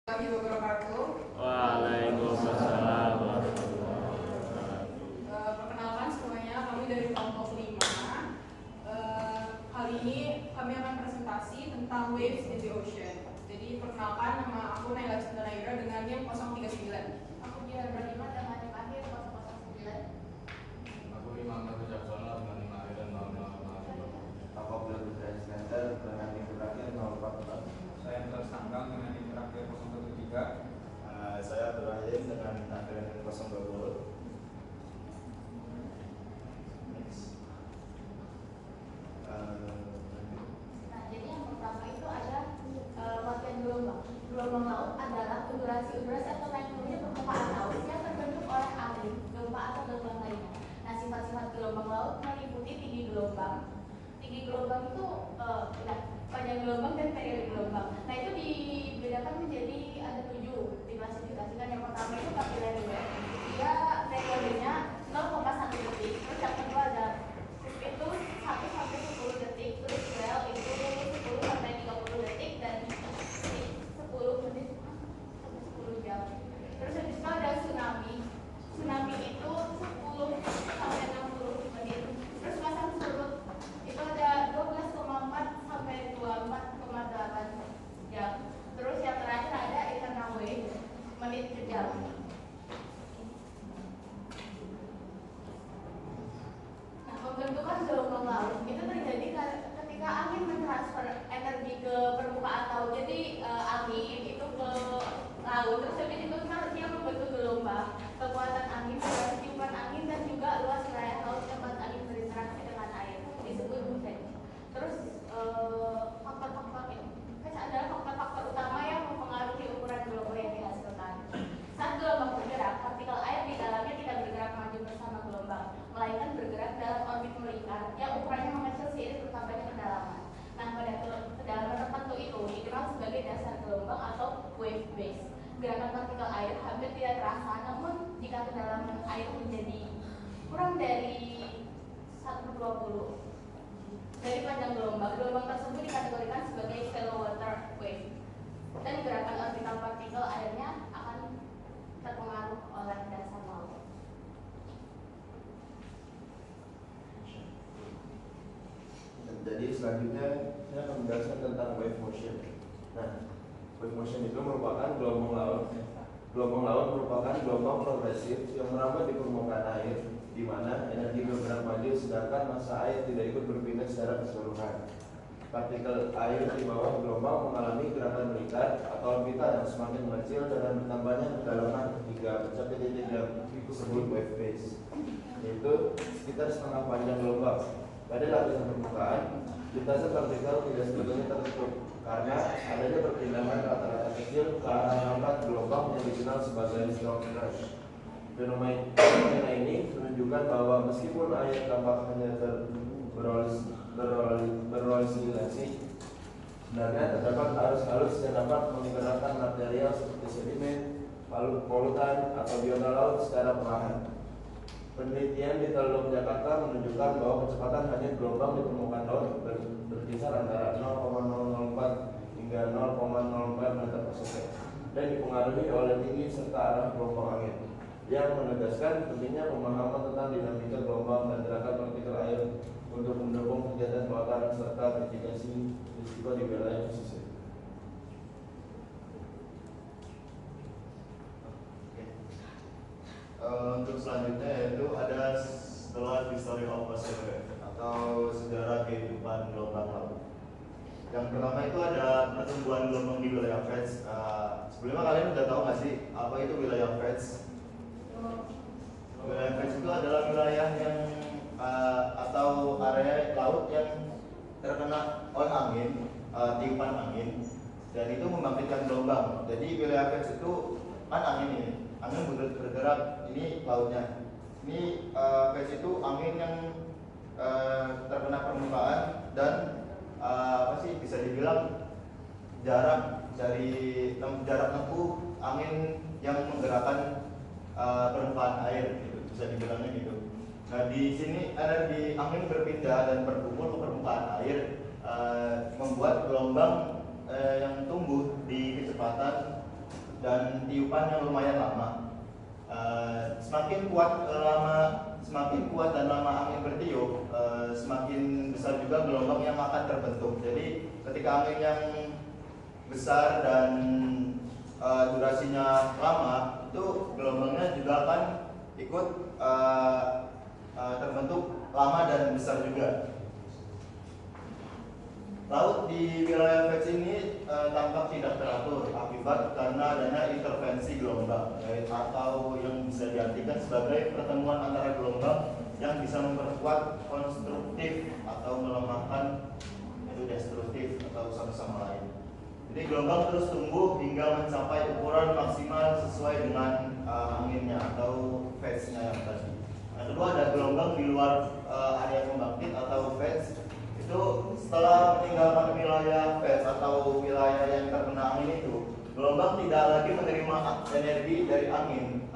Warahmatullahi wabarakatuh. Waalaikumsalam warahmatullahi wabarakatuh. Perkenalkan semuanya, kami dari kelompok 5. Kali ini kami akan presentasi tentang waves in the ocean. Jadi perkenalkan, nama aku Naila Cinta Naira dengan NIM 039. Aku Jihan Bernima dengan NIM akhir 009. Aku Imam Agus Jaksono dengan NIM akhir 005. Aku Abdul Bidai Center dengan NIM terakhir 044. Saya tersangkang dengan NIM terakhir 013. Saya Abdurrahim dengan akhir NIM 020. Nah, jadi yang pertama itu ada latihan gelombang. Gelombang laut adalah durasi atau naik turunnya permukaan laut yang terbentuk oleh angin, gempa atau gelombang lainnya. Nah, sifat-sifat gelombang laut meliputi tinggi gelombang. Tinggi gelombang itu panjang gelombang dan periode gelombang. Nah, itu dibedakan menjadi ada 7 diklasifikasikan. Yang pertama itu capillary wave. Dia periodenya 0,1 detik. Terus yang kedua ada itu 1 sampai 10 detik. Terus swell itu 10 sampai 30 detik dan 10 menit sampai 10 jam. Terus habis itu ada tsunami. Tsunami itu 10 sampai 60 menit. Terus pasang surut itu ada 12,4 sampai 24,8 jam. Terus yang terakhir ada eternal wave, menit ke jam. Nah, pembentukan gelombang laut itu terjadi ketika angin mentransfer energi ke permukaan laut. Jadi angin itu ke laut, terus habis itu dia membentuk gelombang. Kekuatan angin, durasi tiupan angin dan juga luas wilayah laut tempat angin berinteraksi dengan air disebut buset. Terus faktor-faktor ini adalah faktor-faktor utama yang mempengaruhi ukuran gelombang yang dihasilkan. Saat gelombang bergerak, partikel air di dalamnya tidak bergerak maju bersama gelombang, melainkan bergerak dalam orbit melingkar yang ukurannya mengecil seiring bertambahnya kedalaman. Nah, pada kedalaman tertentu itu dikenal sebagai dasar gelombang atau wave base. Gerakan partikel air hampir tidak terasa, namun jika kedalaman air menjadi kurang dari 1/20 dari panjang gelombang, gelombang tersebut dikategorikan sebagai shallow water wave. Dan gerakan orbital partikel airnya akan terpengaruh oleh dasar laut. Jadi selanjutnya saya akan menjelaskan tentang wave motion. Nah, wave motion itu merupakan gelombang laut. Gelombang laut merupakan gelombang progresif yang merambat di permukaan air, di mana energi bergerak maju sedangkan massa air tidak ikut berpindah secara keseluruhan. Partikel air di bawah gelombang mengalami gerakan melingkar atau orbital yang semakin mengecil dengan bertambahnya kedalaman hingga mencapai titik yang disebut wave base, yaitu sekitar setengah panjang gelombang. Pada lapisan permukaan, lintasan partikel tidak sebetulnya tertutup karena adanya perpindahan rata-rata kecil ke arah lambat gelombang yang dikenal sebagai storm rush. Fenomena ini menunjukkan bahwa meskipun air tampak hanya beroscilasi, sebenarnya terdapat arus halus yang dapat menggerakkan material seperti sedimen, polutan, atau biota laut secara perlahan. Penelitian di Teluk Jakarta menunjukkan bahwa kecepatan hanya gelombang di permukaan laut berkisar antara 0,004 hingga 0,04 meter per second dan dipengaruhi oleh tinggi serta arah gelombang angin, yang menegaskan pentingnya pemahaman tentang dinamika gelombang dan gerakan partikel air untuk mendukung kegiatan kelautan serta mitigasi risiko di wilayah pesisir. Untuk selanjutnya yaitu ada The Life History of Ocean Wave atau sejarah kehidupan gelombang laut. Yang pertama itu ada pertumbuhan gelombang di wilayah Feds. Sebelumnya kalian udah tahu nggak sih apa itu wilayah Feds? Wilayah Feds itu adalah wilayah yang atau area laut yang terkena oleh angin, tiupan angin, dan itu membangkitkan gelombang. Jadi wilayah Feds itu kan angin ini. Angin bergerak, ini lautnya. Ini phase itu angin yang terkena permukaan dan bisa dibilang jarak tempuh angin yang menggerakkan permukaan air, gitu. Bisa dibilangnya gitu. Nah, di sini energi angin berpindah dan berkumpul ke permukaan air, membuat gelombang yang tumbuh di kecepatan dan tiupan yang lumayan lama. Semakin kuat dan lama angin bertiup, semakin besar juga gelombang yang akan terbentuk. Jadi ketika angin yang besar dan durasinya lama, itu gelombangnya juga akan ikut terbentuk lama dan besar juga. Laut di wilayah Feds ini tampak tidak teratur akibat karena adanya intervensi gelombang, atau yang bisa diartikan sebagai pertemuan antara gelombang yang bisa memperkuat konstruktif atau melemahkan itu destruktif atau satu sama lain. Jadi gelombang terus tumbuh hingga mencapai ukuran maksimal sesuai dengan anginnya atau phase-nya yang tadi. Yang kedua ada gelombang di luar area pembangkit atau phase. Itu setelah meninggalkan wilayah phase atau wilayah yang terkena angin itu, gelombang tidak lagi menerima energi dari angin.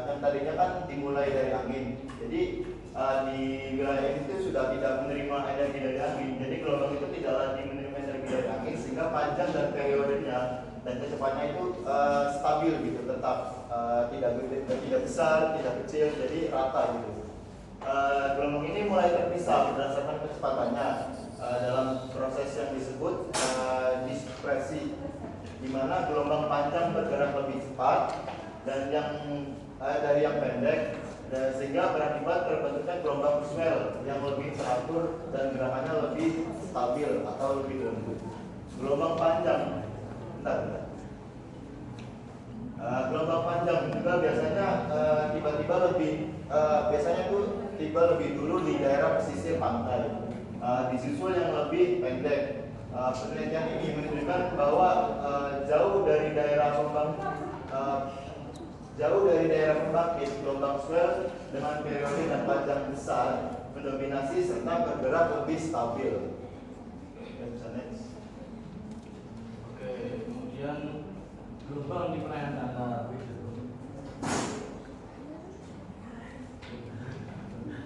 Yang tadinya kan dimulai dari angin. Jadi di wilayah itu sudah tidak menerima energi dari angin. Jadi gelombang itu tidak lagi menerima energi dari angin, sehingga panjang dan periodenya dan kecepatannya itu stabil gitu, tetap tidak besar, tidak kecil, jadi rata gitu. Gelombang ini mulai terpisah berdasarkan kecepatannya dalam proses yang disebut dispersi, di mana gelombang panjang bergerak lebih cepat dan dari yang pendek, dan sehingga berakibat terbentuknya gelombang swell yang lebih teratur dan gerakannya lebih stabil atau lebih lembut. Gelombang panjang, gelombang panjang juga biasanya tiba-tiba tiba lebih dulu di daerah pesisir pantai, disusul yang lebih pendek. Penelitian ini menunjukkan bahwa jauh dari daerah pembangkit, gelombang swell dengan periode dan panjang besar mendominasi serta bergerak lebih stabil. Oke, kemudian gelombang di perairan datar.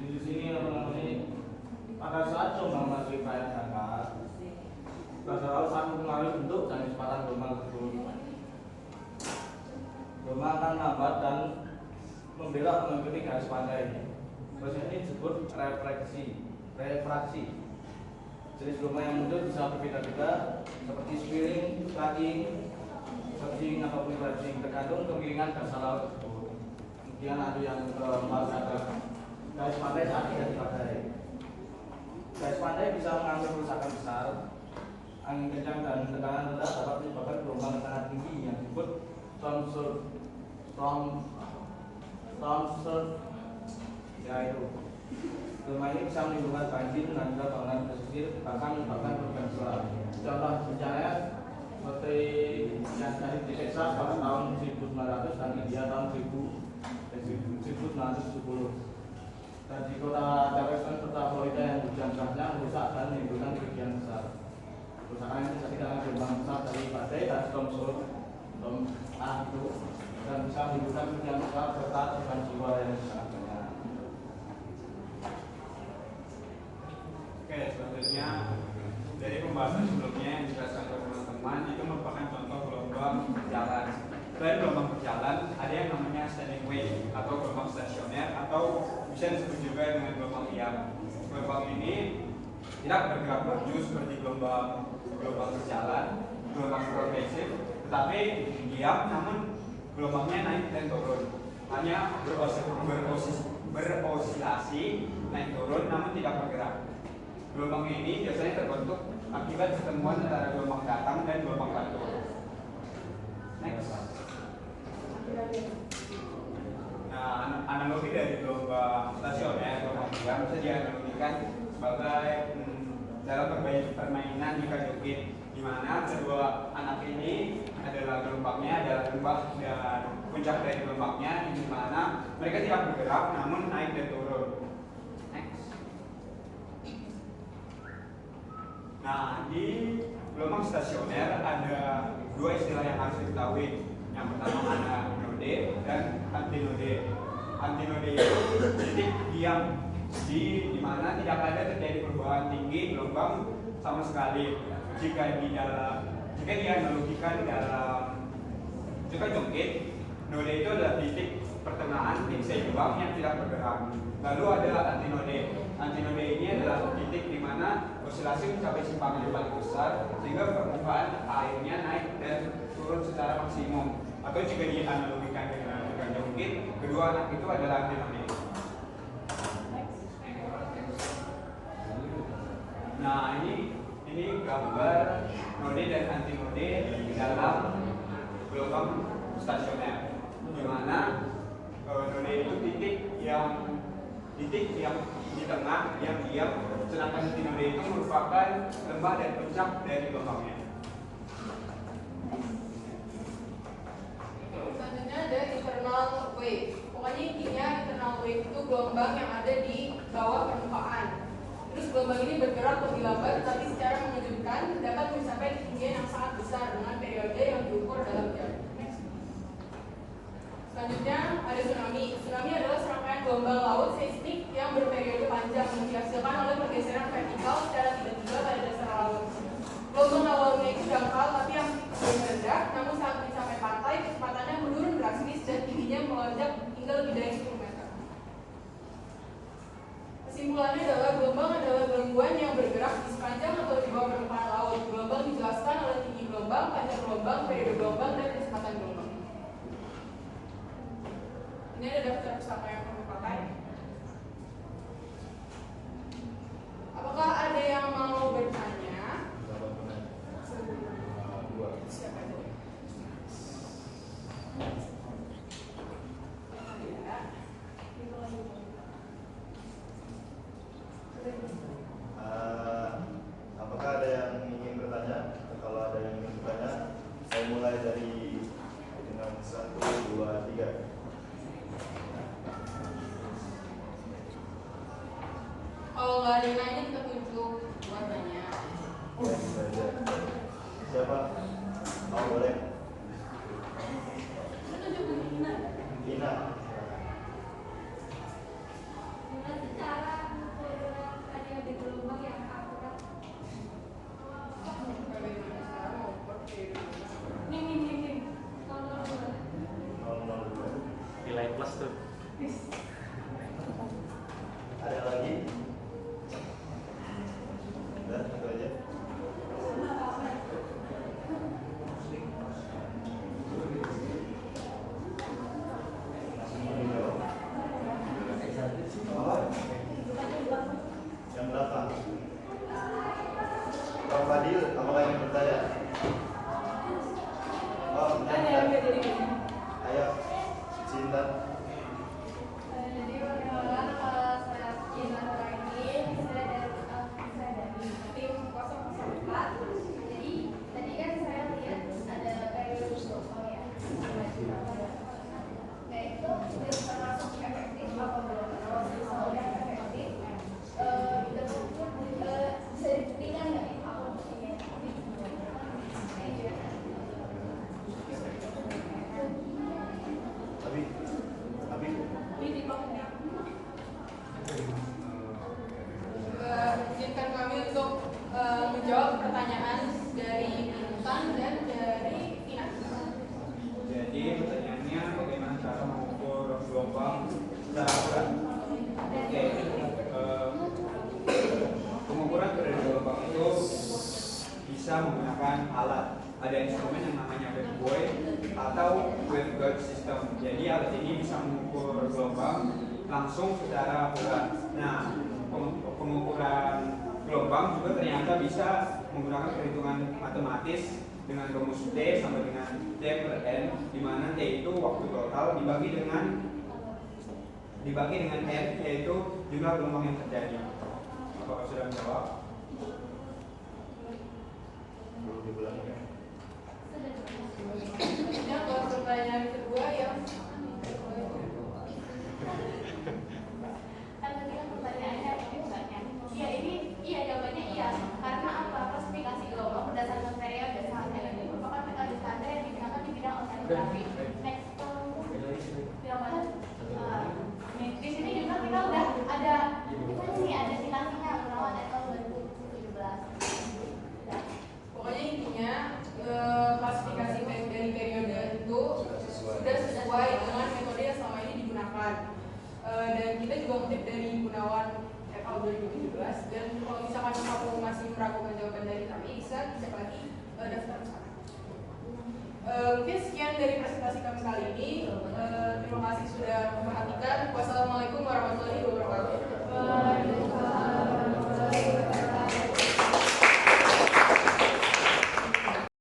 Di sini pada saat gelombang masuk perairan datar, dasar laut sangat mempengaruhi bentuk dan kecepatan gelombang tersebut. Gelombang akan lambat dan membelok mengikuti garis pantai. Proses ini disebut refraksi. Jenis gelombang yang muncul bisa berbeda-beda, seperti spilling, striking, surging ataupun crashing, tergantung kemiringan dasar laut tersebut. Kemudian ada yang keempat ada garis pantai saat tidak di pantai. Garis pantai bisa mengalami kerusakan besar. Angin kencang dan tekanan rendah dapat menyebabkan gelombang sangat tinggi yang disebut storm surge. Ya itu. Gelombang ini bisa menimbulkan banjir dan juga bangunan pesisir, bahkan menyebabkan korban jiwa. Contoh bencana seperti yang tadi di Texas pada tahun 1900 dan India tahun 1970. Dan di kota Charleston serta Florida yang hujan derasnya merusak dan menimbulkan kerugian besar. Kerusakan ini terjadi karena gelombang besar dari badai dan storm surge itu, dan bisa menimbulkan kerugian besar serta korban jiwa yang sangat banyak. Oke, selanjutnya dari pembahasan sebelumnya yang dijelaskan ke teman-teman itu merupakan contoh gelombang berjalan. Selain gelombang berjalan, ada yang namanya standing wave atau gelombang stasioner, atau bisa disebut juga dengan gelombang diam. Gelombang ini tidak bergerak maju seperti gelombang berjalan, gelombang progresif, tetapi diam namun gelombangnya naik dan turun. Hanya berosilasi, naik turun namun tidak bergerak. Gelombang ini biasanya terbentuk akibat pertemuan antara gelombang datang dan gelombang batu. Next. Nah, analogi dari gelombang stasioner, gelombang diam bisa dianalogikan sebagai dalam berbagai permainan di joget, di mana kedua anak ini adalah gelombangnya adalah gelombang dan puncak dari gelombangnya, di mana mereka tidak bergerak namun naik dan turun. Nah, di gelombang stasioner ada dua istilah yang harus diketahui. Yang pertama ada node dan antinode. Antinode itu titik diam di mana tidak ada terjadi perubahan tinggi gelombang sama sekali. Jika dianalogikan dalam itu kan jungkit. Node itu adalah titik pertengahan titik seimbang yang tidak bergerak. Lalu ada antinode. Antinode ini adalah titik di mana osilasi mencapai simpangan yang paling besar sehingga permukaan airnya naik dan turun secara maksimum. Atau jika dianalogikan dengan jungkit, kedua anak itu adalah antinode. Nah, ini gambar node dan antinode di dalam gelombang stasioner, di mana node itu titik yang di tengah yang diam, sedangkan antinode itu merupakan lembah dan puncak dari gelombangnya. Selanjutnya ada internal wave. Pokoknya intinya internal wave itu gelombang yang ada di bawah permukaan. Terus gelombang ini bergerak lebih lambat, tapi secara mengejutkan dapat mencapai ketinggian yang sangat besar dengan periode yang diukur dalam jam. Selanjutnya ada tsunami. Tsunami adalah serangkaian gelombang laut seismik yang berperiode panjang yang dihasilkan oleh pergeseran vertikal secara tiba-tiba pada dasar laut. Gelombang awalnya itu dangkal tapi yang rendah, namun saat mencapai pantai kecepatannya menurun drastis dan tingginya melonjak hingga lebih dari 10 meter. Kesimpulannya adalah gelombang adalah gangguan yang bergerak di sepanjang atau di bawah permukaan laut. Gelombang dijelaskan oleh tinggi gelombang, panjang gelombang, periode gelombang, dan kecepatan gelombang. Ini ada daftar pustaka yang perlu pakai. Apakah ada yang mau bertanya? Siapa itu? Apakah ada yang ingin bertanya? Kalau ada yang ingin bertanya, saya mulai dari dengan 1, 2, 3. Kalau nggak ada yang nanya kita tunjuk buat nanya. Siapa? Oh, boleh. Kita tunjuk Nina. Ina. Gimana cara mengukur periode gelombang yang akurat? Nih. 002. Nilai plus tuh. Ada lagi? Udah, itu aja. Yang belakang. Bang Fadil, apakah ingin bertanya? Oh, ayo, Cinta. Jadi perkenalkan kalau saya Ina Nuraini, saya dari tim 004. Jadi tadi kan saya lihat ada periode gelombang ya. Nah itu termasuk efektif apa belum? Kalau misalnya efektif, bisa dibuktikan nggak itu apa buktinya? Abi. Izinkan kami untuk menjawab pertanyaan dari Intan dan dari Ina. Jadi pertanyaannya bagaimana cara mengukur gelombang secara akurat? Oke, pengukuran periode gelombang itu bisa menggunakan alat. Ada instrumen yang namanya wavebuoy atau waveguide system. Jadi alat ini bisa mengukur gelombang langsung secara akurat. Nah, pengukuran gelombang juga ternyata bisa menggunakan perhitungan matematis dengan rumus T sama dengan T per N, di mana T itu waktu total dibagi dengan N, yaitu jumlah gelombang yang terjadi. Apakah sudah menjawab? Belum diulangi ya? Selanjutnya ke pertanyaan kedua yang Kan tadi kan pertanyaannya banyak. Iya ini, iya jawabannya iya. Karena apa? Klasifikasi gelombang berdasarkan periode saatnya ini merupakan metode standar yang digunakan di bidang oceanografi. Next, bidang mana? Di sini juga kita udah ada, ada simulasinya Gunawan et al 2017. pokoknya intinya klasifikasi dari periode itu sudah sesuai dengan metode yang selama ini digunakan. Dan kita juga mengutip dari Gunawan et al. 2017. Dan kalau misalkan kamu masih meragukan jawaban dari kami, bisa cek lagi daftar sana. Mungkin sekian dari presentasi kami kali ini. Terima kasih sudah memperhatikan. Wassalamualaikum warahmatullahi wabarakatuh.